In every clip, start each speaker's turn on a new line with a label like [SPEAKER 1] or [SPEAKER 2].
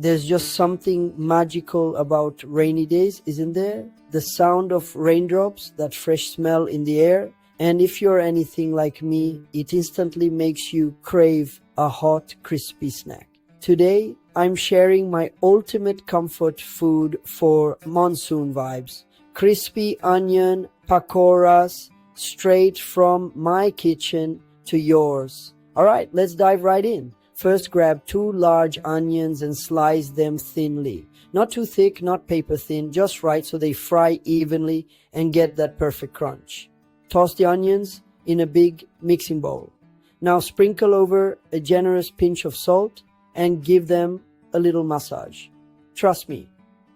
[SPEAKER 1] There's just something magical about rainy days, isn't there? The sound of raindrops, that fresh smell in the air, and if you're anything like me, it instantly makes you crave a hot, crispy snack. Today, I'm sharing my ultimate comfort food for monsoon vibes. Crispy onion pakoras straight from my kitchen to yours. Alright, let's dive right in. First, grab 2 large onions and slice them thinly. Not too thick, not paper thin, just right so they fry evenly and get that perfect crunch. Toss the onions in a big mixing bowl. Now sprinkle over a generous pinch of salt and give them a little massage. Trust me,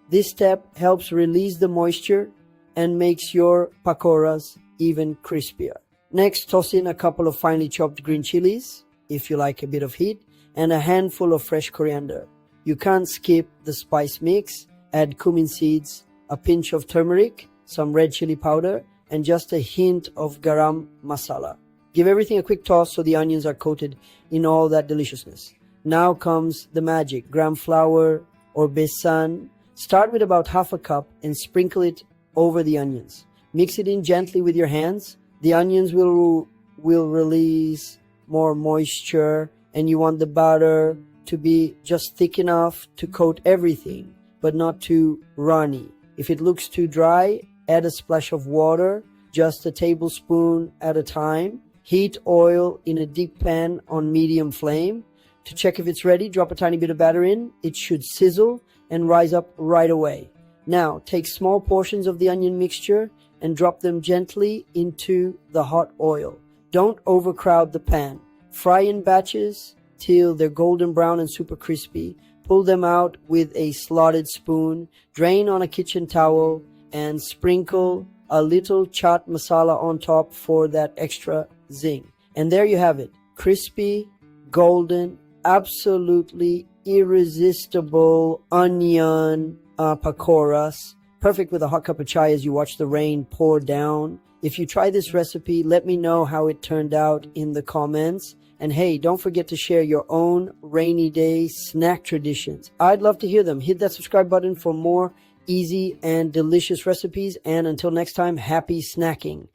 [SPEAKER 1] this step helps release the moisture and makes your pakoras even crispier. Next, toss in a couple of finely chopped green chilies, if you like a bit of heat, and a handful of fresh coriander. You can't skip the spice mix. Add cumin seeds, a pinch of turmeric, some red chili powder, and just a hint of garam masala. Give everything a quick toss so the onions are coated in all that deliciousness. Now comes the magic. Gram flour or besan. Start with about half a cup and sprinkle it over the onions. Mix it in gently with your hands. The onions will release more moisture, and you want the batter to be just thick enough to coat everything, but not too runny. If it looks too dry, add a splash of water, just a tablespoon at a time. Heat oil in a deep pan on medium flame. To check if it's ready, drop a tiny bit of batter in. It should sizzle and rise up right away. Now, take small portions of the onion mixture and drop them gently into the hot oil. Don't overcrowd the pan. Fry in batches till they're golden brown and super crispy. Pull them out with a slotted spoon, drain on a kitchen towel, and sprinkle a little chaat masala on top for that extra zing. And there you have it. Crispy, golden, absolutely irresistible onion pakoras. Perfect with a hot cup of chai as you watch the rain pour down. If you try this recipe, let me know how it turned out in the comments. And hey, don't forget to share your own rainy day snack traditions. I'd love to hear them. Hit that subscribe button for more easy and delicious recipes. And until next time, happy snacking.